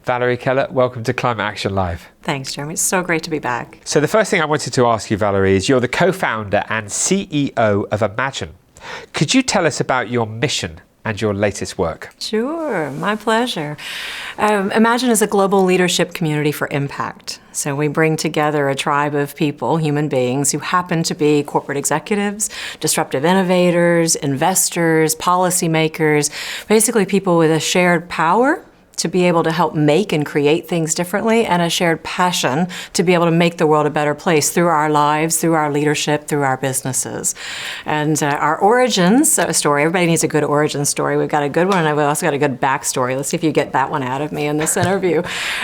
Valerie Keller, welcome to Climate Action Live. Thanks, Jeremy. It's so great to be back. So the first thing I wanted to ask you, Valerie, is you're the co-founder and CEO of Imagine. Could you tell us about your mission and your latest work? Sure, my pleasure. Imagine is a global leadership community for impact. So we bring together a tribe of people, human beings, who happen to be corporate executives, disruptive innovators, investors, policymakers, basically people with a shared power to be able to help make and create things differently, and a shared passion to be able to make the world a better place through our lives, through our leadership, through our businesses. And our origins story, everybody needs a good origin story. We've got a good one, and we've also got a good backstory. Let's see if you get that one out of me in this interview.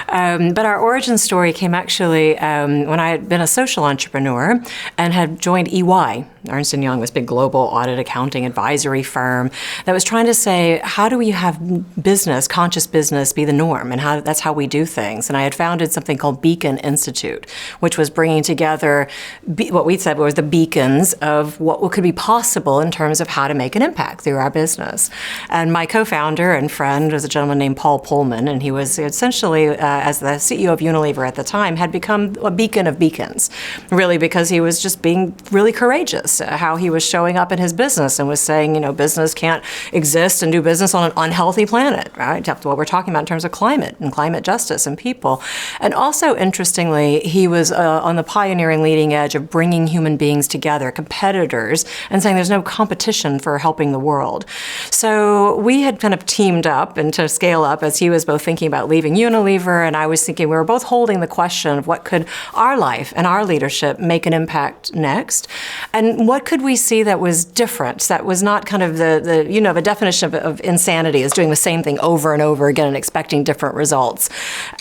But our origin story came actually when I had been a social entrepreneur and had joined EY. Ernst & Young, this big global audit accounting advisory firm that was trying to say, how do we have business, conscious business, be the norm, and that's how we do things. And I had founded something called Beacon Institute, which was bringing together what we said was the beacons of what could be possible in terms of how to make an impact through our business. And my co-founder and friend was a gentleman named Paul Pullman, and he was essentially, as the CEO of Unilever at the time, had become a beacon of beacons, really because he was just being really courageous, how he was showing up in his business and was saying, you know, business can't exist and do business on an unhealthy planet, right? That's what we're talking about in terms of climate and climate justice and people. And also, interestingly, he was on the pioneering leading edge of bringing human beings together, competitors, and saying there's no competition for helping the world. So we had kind of teamed up and to scale up as he was both thinking about leaving Unilever, and I was thinking we were both holding the question of what could our life and our leadership make an impact next, and what could we see that was different, that was not kind of the definition of insanity is doing the same thing over and over again and expecting different results.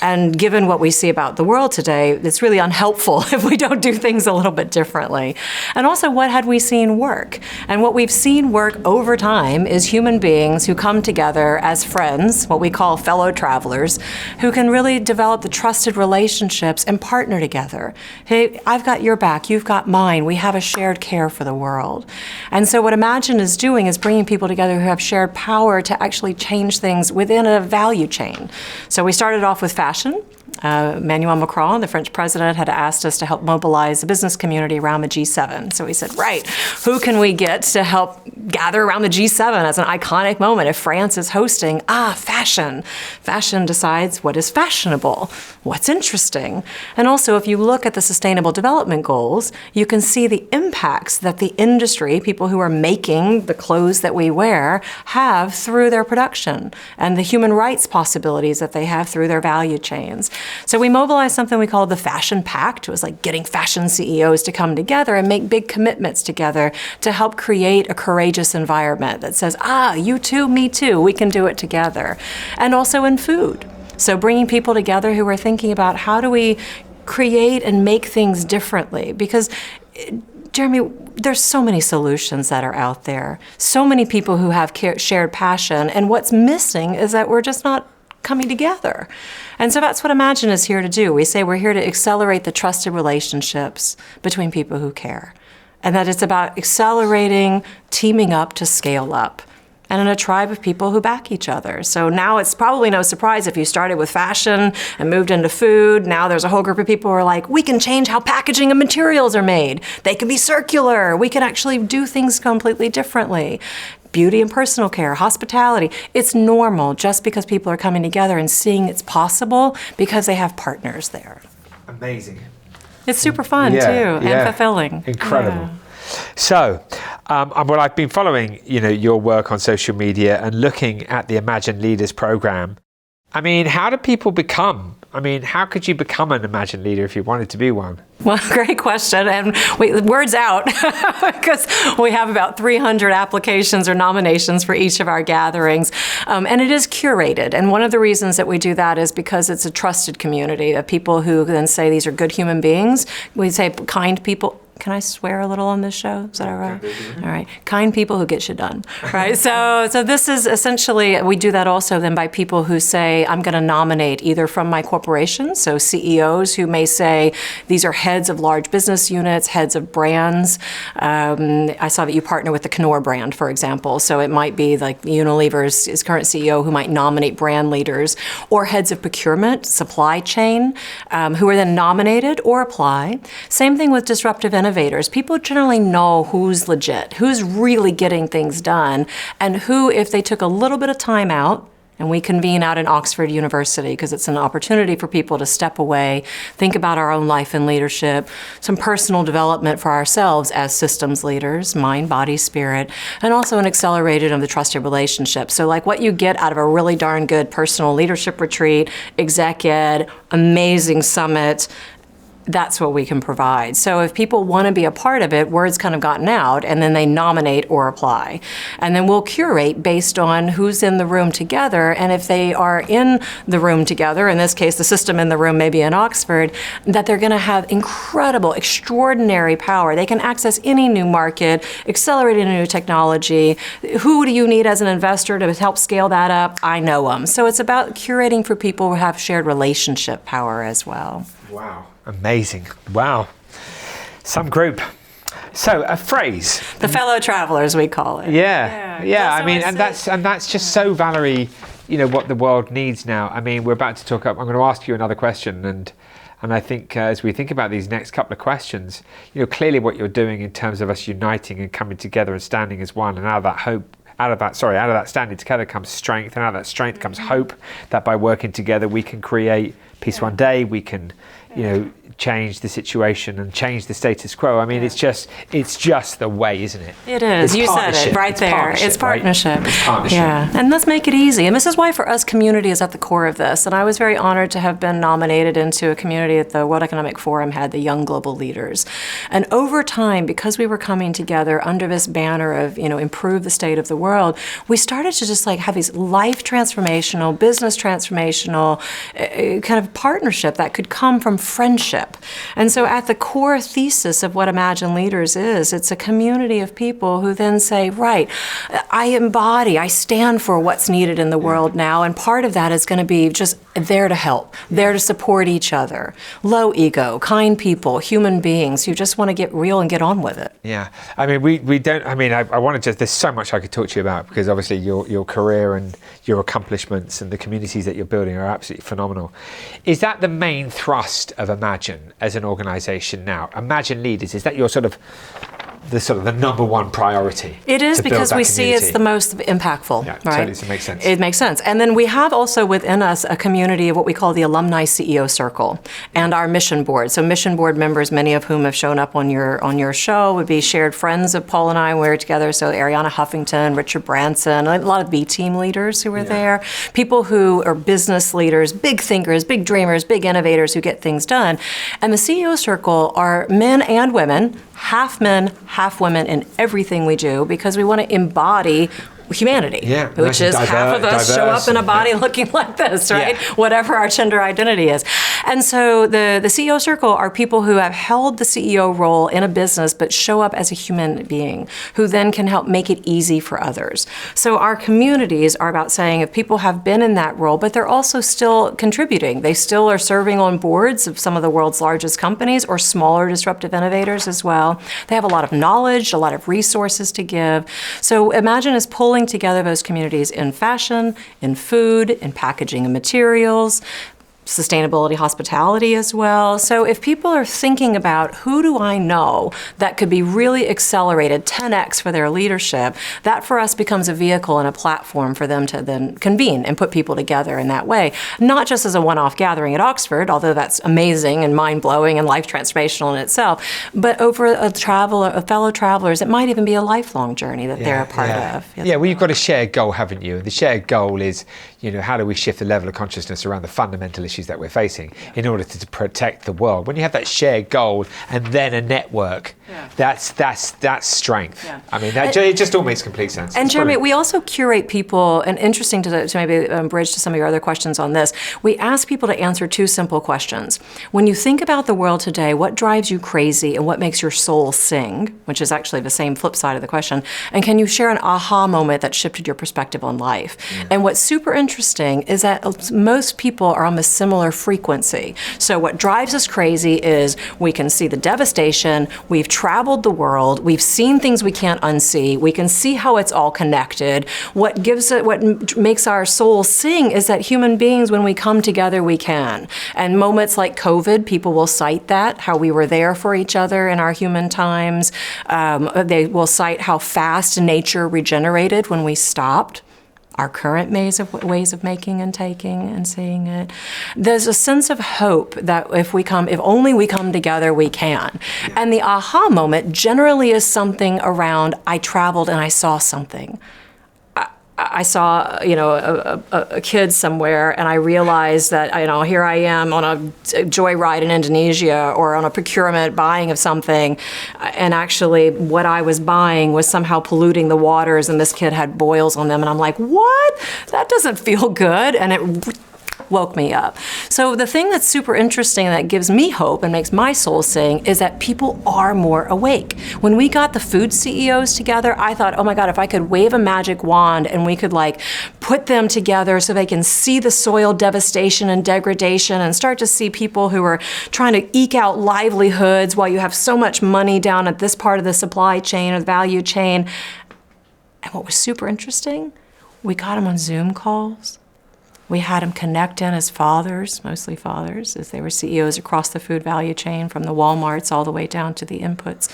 And given what we see about the world today, it's really unhelpful if we don't do things a little bit differently. And also, what had we seen work? And what we've seen work over time is human beings who come together as friends, what we call fellow travelers, who can really develop the trusted relationships and partner together. Hey, I've got your back, you've got mine, we have a shared care for the world. And so what Imagine is doing is bringing people together who have shared power to actually change things within a value chain. So we started off with fashion. Emmanuel Macron, the French president, had asked us to help mobilize the business community around the G7. So we said, right, who can we get to help gather around the G7 as an iconic moment? If France is hosting, fashion. Fashion decides what is fashionable, what's interesting. And also, if you look at the Sustainable Development Goals, you can see the impacts that the industry, people who are making the clothes that we wear, have through their production, and the human rights possibilities that they have through their value chains. So we mobilized something we called the Fashion Pact. It was like getting fashion CEOs to come together and make big commitments together to help create a courageous environment that says, you too, me too, we can do it together. And also in food. So bringing people together who are thinking about how do we create and make things differently? Because Jeremy, there's so many solutions that are out there, so many people who have shared passion, and what's missing is that we're just not coming together. And so that's what Imagine is here to do. We say we're here to accelerate the trusted relationships between people who care, and that it's about accelerating, teaming up to scale up, and in a tribe of people who back each other. So now it's probably no surprise if you started with fashion and moved into food. Now there's a whole group of people who are like, we can change how packaging and materials are made. They can be circular. We can actually do things completely differently. Beauty and personal care, hospitality. It's normal just because people are coming together and seeing it's possible because they have partners there. Amazing. It's super fun too, and fulfilling. Incredible. Yeah. So, well, I've been following, your work on social media and looking at the Imagine Leaders program. I mean, how do people become? How could you become an Imagine leader if you wanted to be one? Well, great question. And word's out because we have about 300 applications or nominations for each of our gatherings. And it is curated. And one of the reasons that we do that is because it's a trusted community of people who then say these are good human beings. We say kind people. can I swear a little on this show? Is that all right? All right. Kind people who get shit done, right? So this is essentially, we do that also then by people who say, I'm going to nominate either from my corporation, so CEOs who may say, these are heads of large business units, heads of brands. I saw that you partner with the Knorr brand, for example. So it might be like Unilever's current CEO who might nominate brand leaders, or heads of procurement, supply chain, who are then nominated or apply. Same thing with disruptive innovators. People generally know who's legit, who's really getting things done, and who, if they took a little bit of time out, and we convene out in Oxford University because it's an opportunity for people to step away, think about our own life and leadership, some personal development for ourselves as systems leaders, mind, body, spirit, and also an accelerated of the trusted relationship. So like what you get out of a really darn good personal leadership retreat, exec ed, amazing summit, that's what we can provide. So if people want to be a part of it, word's kind of gotten out, and then they nominate or apply. And then we'll curate based on who's in the room together, and if they are in the room together, in this case, the system in the room maybe in Oxford, that they're going to have incredible, extraordinary power. They can access any new market, accelerate any new technology. Who do you need as an investor to help scale that up? I know them. So it's about curating for people who have shared relationship power as well. Wow. Amazing. Wow. Some group. So a phrase. The fellow travelers, we call it. Yeah. I mean, and that's just so, Valerie, what the world needs now. I mean, we're about to talk up. I'm going to ask you another question, and I think as we think about these next couple of questions, clearly what you're doing in terms of us uniting and coming together and standing as one, and out of that standing together comes strength, and out of that strength comes hope that by working together we can create peace one day, we can change the situation and change the status quo. I mean, it's just the way, isn't it? It is. You said it right there. It's partnership. Right? It's partnership. Yeah. And let's make it easy. And this is why for us, community is at the core of this. And I was very honored to have been nominated into a community at the World Economic Forum had the Young Global Leaders. And over time, because we were coming together under this banner of, improve the state of the world, we started to just have these life transformational, business transformational kind of partnership that could come from friendship. And so at the core thesis of what Imagine Leaders is, it's a community of people who then say, right, I stand for what's needed in the world now, and part of that is going to be just there to help, there to support each other. Low ego, kind people, human beings who just want to get real and get on with it. Yeah. I mean, we don't, I want to just, there's so much I could talk to you about, because obviously your career and your accomplishments and the communities that you're building are absolutely phenomenal. Is that the main thrust of Imagine as an organization now? Imagine Leaders, is that your the number one priority? It is, because we see it's the most impactful. Yeah, right? Totally, it makes sense. It makes sense. And then we have also within us a community of what we call the Alumni CEO Circle and our mission board. So mission board members, many of whom have shown up on your show, would be shared friends of Paul and I. We were together. So Ariana Huffington, Richard Branson, a lot of B team leaders who were there, people who are business leaders, big thinkers, big dreamers, big innovators who get things done. And the CEO Circle are men and women, half men, half women in everything we do, because we want to embody humanity, which is half of us show up in a body looking like this, right? Yeah. Whatever our gender identity is. And so the CEO Circle are people who have held the CEO role in a business but show up as a human being who then can help make it easy for others. So our communities are about saying if people have been in that role, but they're also still contributing. They still are serving on boards of some of the world's largest companies or smaller disruptive innovators as well. They have a lot of knowledge, a lot of resources to give. So Imagine is pulling together those communities in fashion, in food, in packaging and materials, sustainability, hospitality as well. So if people are thinking about who do I know that could be really accelerated 10x for their leadership, that for us becomes a vehicle and a platform for them to then convene and put people together in that way. Not just as a one-off gathering at Oxford, although that's amazing and mind-blowing and life transformational in itself, but over a fellow travelers, it might even be a lifelong journey that they're a part of. Yeah, well, you've got a shared goal, haven't you? The shared goal is, how do we shift the level of consciousness around the fundamental issues that we're facing in order to protect the world? When you have that shared goal and then a network, that's strength. Yeah. I mean, it just all makes complete sense. And It's Jeremy, brilliant. we also curate people, and interesting to maybe bridge to some of your other questions on this, we ask people to answer two simple questions. When you think about the world today, what drives you crazy and what makes your soul sing, which is actually the same flip side of the question, and can you share an aha moment that shifted your perspective on life? And what's super interesting is that most people are on a similar frequency. So what drives us crazy is we can see the devastation, we've traveled the world, we've seen things we can't unsee, we can see how it's all connected. What makes our soul sing is that human beings, when we come together, we can. And moments like COVID, people will cite that, how we were there for each other in our human times. They will cite how fast nature regenerated when we stopped. Our current ways of making and taking and seeing it. There's a sense of hope that if only we come together, we can. And the aha moment generally is something around, I traveled and I saw something. I saw, a kid somewhere, and I realized that, here I am on a joyride in Indonesia or on a procurement buying of something, and actually what I was buying was somehow polluting the waters, and this kid had boils on them, and I'm like, what? That doesn't feel good, and it woke me up. So the thing that's super interesting that gives me hope and makes my soul sing is that people are more awake. When we got the food CEOs together, I thought, oh my God, if I could wave a magic wand and we could put them together so they can see the soil devastation and degradation and start to see people who are trying to eke out livelihoods while you have so much money down at this part of the supply chain or the value chain. And what was super interesting, we got them on Zoom calls. We had them connect in as fathers, mostly fathers, as they were CEOs across the food value chain, from the Walmarts all the way down to the inputs.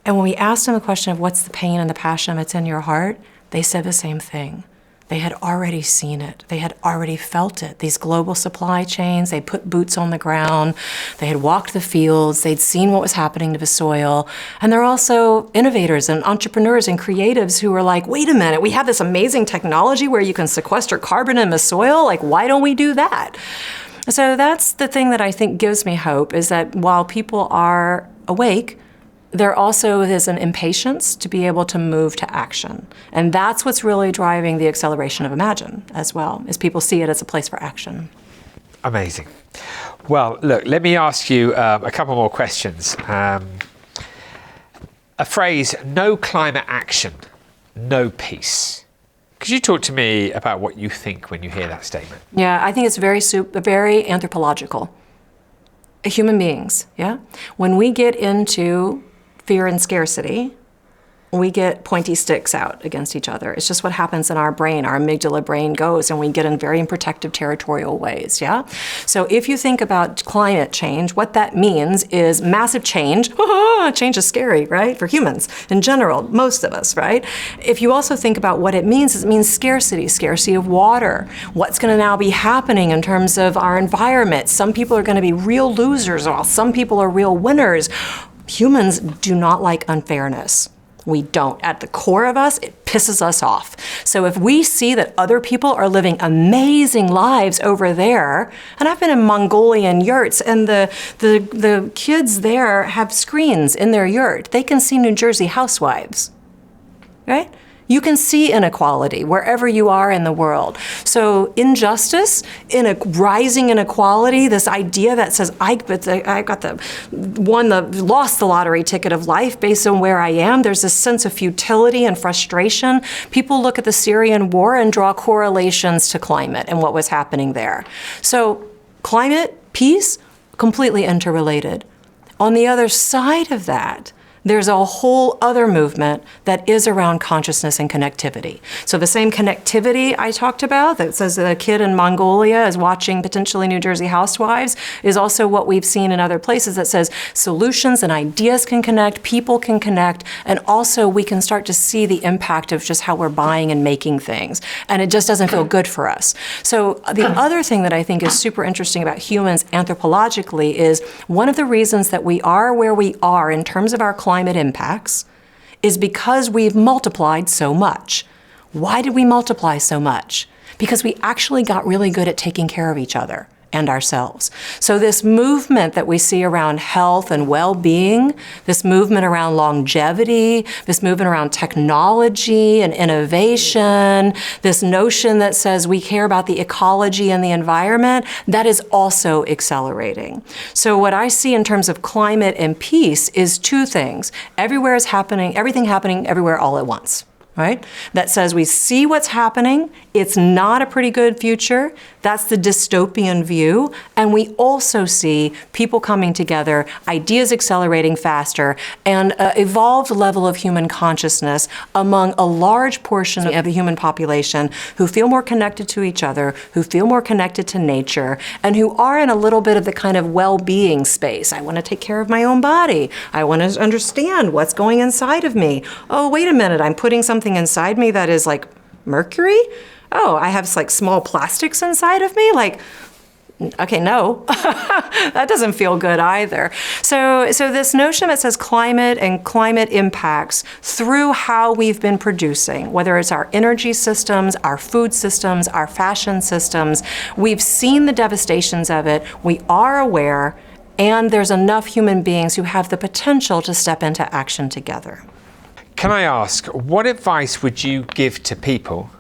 And when we asked them the question of what's the pain and the passion that's in your heart, they said the same thing. They had already seen it. They had already felt it. These global supply chains, they put boots on the ground. They had walked the fields. They'd seen what was happening to the soil. And they're also innovators and entrepreneurs and creatives who were like, wait a minute, we have this amazing technology where you can sequester carbon in the soil. Why don't we do that? So that's the thing that I think gives me hope, is that while people are awake, there also is an impatience to be able to move to action. And that's what's really driving the acceleration of Imagine as well, is people see it as a place for action. Amazing. Well, look, let me ask you a couple more questions. A phrase, no climate action, no peace. Could you talk to me about what you think when you hear that statement? Yeah, I think it's very anthropological. Human beings, yeah? When we get into fear and scarcity, we get pointy sticks out against each other. It's just what happens in our brain. Our amygdala brain goes, and we get in very protective territorial ways, yeah? So if you think about climate change, what that means is massive change. Change is scary, right? For humans in general, most of us, right? If you also think about what it means scarcity of water. What's gonna now be happening in terms of our environment? Some people are gonna be real losers, while some people are real winners. Humans do not like unfairness. We don't. At the core of us, it pisses us off. So if we see that other people are living amazing lives over there, and I've been in Mongolian yurts, and the kids there have screens in their yurt. They can see New Jersey housewives, right? You can see inequality wherever you are in the world. So injustice, in a rising inequality, this idea that says, I got lost the lottery ticket of life based on where I am. There's this sense of futility and frustration. People look at the Syrian war and draw correlations to climate and what was happening there. So climate, peace, completely interrelated. On the other side of that, there's a whole other movement that is around consciousness and connectivity. So the same connectivity I talked about that says that a kid in Mongolia is watching potentially New Jersey housewives is also what we've seen in other places that says solutions and ideas can connect, people can connect, and also we can start to see the impact of just how we're buying and making things. And it just doesn't feel good for us. So the other thing that I think is super interesting about humans anthropologically is one of the reasons that we are where we are in terms of our climate impacts is because we've multiplied so much. Why did we multiply so much? Because we actually got really good at taking care of each other and ourselves. So this movement that we see around health and well-being, this movement around longevity, this movement around technology and innovation, this notion that says we care about the ecology and the environment, that is also accelerating. So what I see in terms of climate and peace is two things. Everywhere is happening, everything happening everywhere all at once. Right? That says we see what's happening, it's not a pretty good future, that's the dystopian view, and we also see people coming together, ideas accelerating faster, and an evolved level of human consciousness among a large portion of the human population who feel more connected to each other, who feel more connected to nature, and who are in a little bit of the kind of well-being space. I want to take care of my own body. I want to understand what's going inside of me. Oh, wait a minute, I'm putting something inside me that is like mercury? Oh, I have like small plastics inside of me? Like, okay, no, that doesn't feel good either. So this notion that says climate and climate impacts through how we've been producing, whether it's our energy systems, our food systems, our fashion systems, we've seen the devastations of it, we are aware, and there's enough human beings who have the potential to step into action together. Can I ask, what advice would you give to people?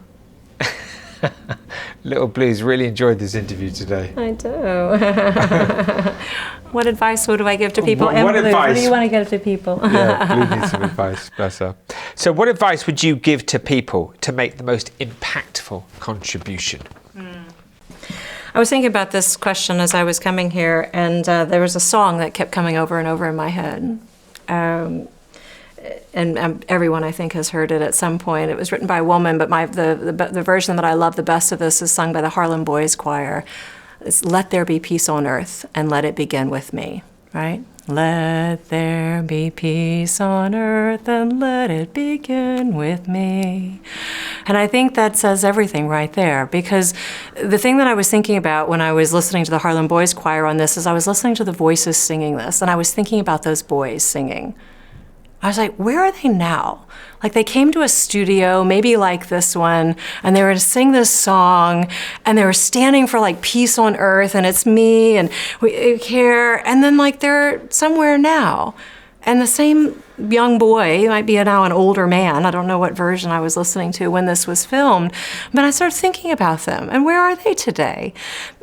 Little Blue's really enjoyed this interview today. I do. What advice would I give to people? What advice? What do you want to give to people? Yeah, Blue needs some advice, bless her. So what advice would you give to people to make the most impactful contribution? I was thinking about this question as I was coming here, and there was a song that kept coming over and over in my head. And everyone, I think, has heard it at some point. It was written by a woman, but the version that I love the best of this is sung by the Harlem Boys Choir. It's "Let there be peace on earth, and let it begin with me," right? Let there be peace on earth, and let it begin with me. And I think that says everything right there, because the thing that I was thinking about when I was listening to the Harlem Boys Choir on this is I was listening to the voices singing this, and I was thinking about those boys singing. I was like, where are they now? Like they came to a studio, maybe like this one, and they were to sing this song, and they were standing for like peace on earth, and it's me, and we care, and then like they're somewhere now. And the same young boy, he might be now an older man, I don't know what version I was listening to when this was filmed, but I started thinking about them, and where are they today?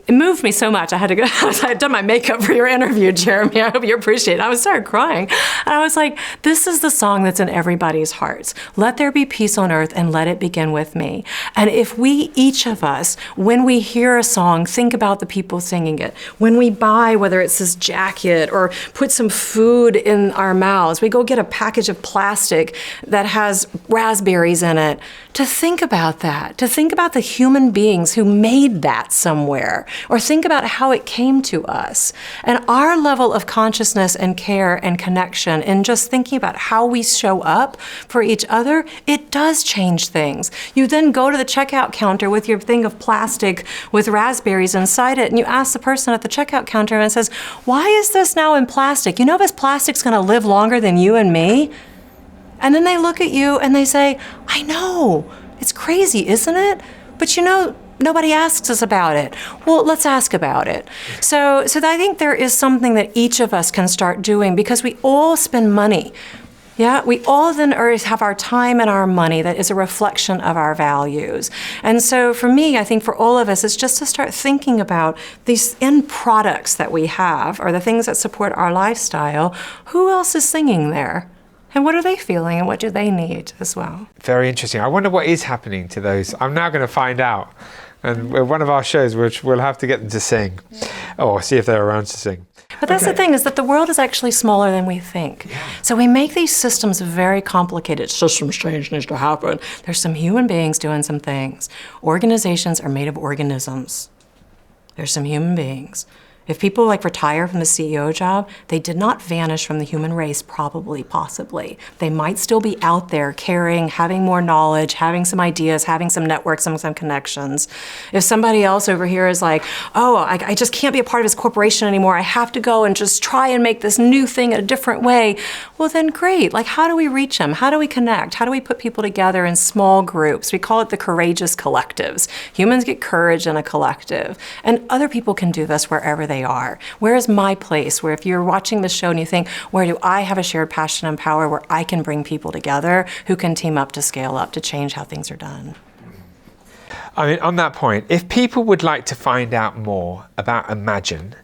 It moved me so much. I had to go. I had done my makeup for your interview, Jeremy. I hope you appreciate it. I started crying. And I was like, this is the song that's in everybody's hearts. Let there be peace on earth, and let it begin with me. And if we, each of us, when we hear a song, think about the people singing it. When we buy, whether it's this jacket or put some food in our mouths, we go get a package of plastic that has raspberries in it, to think about that, to think about the human beings who made that somewhere, or think about how it came to us. And our level of consciousness and care and connection, and just thinking about how we show up for each other, it does change things. You then go to the checkout counter with your thing of plastic with raspberries inside it, and you ask the person at the checkout counter, and it says, why is this now in plastic? You know this plastic's gonna live longer than you and me? And then they look at you and they say, I know, it's crazy, isn't it? But you know, nobody asks us about it. Well, let's ask about it. So I think there is something that each of us can start doing, because we all spend money. Yeah, we all then have our time and our money that is a reflection of our values. And so for me, I think for all of us, it's just to start thinking about these end products that we have, or the things that support our lifestyle. Who else is singing there? And what are they feeling, and what do they need as well? Very interesting. I wonder what is happening to those. I'm now going to find out. And one of our shows, which we'll have to get them to sing, or see if they're around to sing. But that's the thing, is that the world is actually smaller than we think. Yeah. So we make these systems very complicated. Systems change needs to happen. There's some human beings doing some things. Organizations are made of organisms. There's some human beings. If people like retire from the CEO job, they did not vanish from the human race, probably, possibly. They might still be out there caring, having more knowledge, having some ideas, having some networks, some connections. If somebody else over here is like, oh, I just can't be a part of this corporation anymore, I have to go and just try and make this new thing a different way, well then great. Like, how do we reach them? How do we connect? How do we put people together in small groups? We call it the courageous collectives. Humans get courage in a collective. And other people can do this wherever they are. Where is my place? Where if you're watching this show and you think, where do I have a shared passion and power where I can bring people together who can team up to scale up to change how things are done? I mean, on that point, if people would like to find out more about Imagine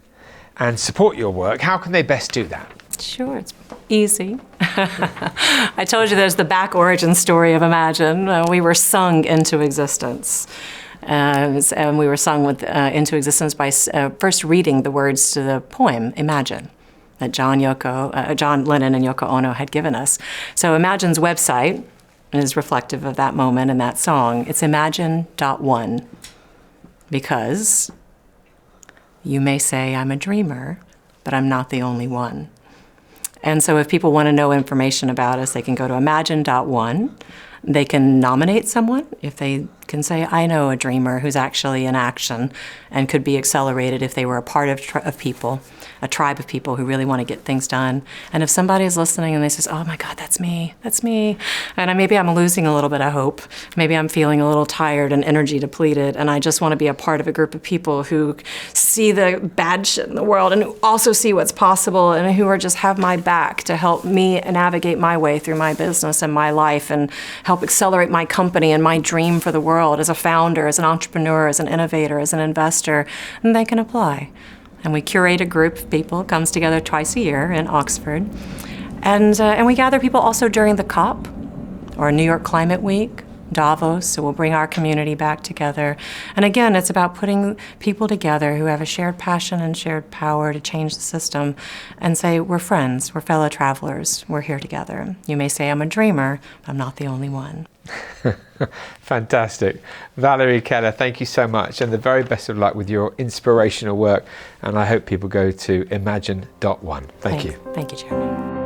and support your work, how can they best do that? Sure, it's easy. I told you there's the back origin story of Imagine. We were sung into existence. And we were sung into existence by first reading the words to the poem, Imagine, that John Lennon and Yoko Ono had given us. So Imagine's website is reflective of that moment and that song. It's imagine.one, because you may say I'm a dreamer, but I'm not the only one. And so if people want to know information about us, they can go to imagine.one. They can nominate someone if they can say, I know a dreamer who's actually in action and could be accelerated if they were a part of people, a tribe of people who really want to get things done. And if somebody is listening and they says, oh my God, that's me, and maybe I'm losing a little bit of hope, maybe I'm feeling a little tired and energy depleted, and I just want to be a part of a group of people who see the bad shit in the world and who also see what's possible and who are just have my back to help me navigate my way through my business and my life and help accelerate my company and my dream for the world as a founder, as an entrepreneur, as an innovator, as an investor, and they can apply. And we curate a group of people, it comes together twice a year in Oxford. And we gather people also during the COP or New York Climate Week, Davos, so we'll bring our community back together. And again, it's about putting people together who have a shared passion and shared power to change the system and say, we're friends, we're fellow travelers, we're here together. You may say I'm a dreamer, but I'm not the only one. Fantastic. Valerie Keller, thank you so much, and the very best of luck with your inspirational work. And I hope people go to imagine.one. Thank you. Thank you, Chairman.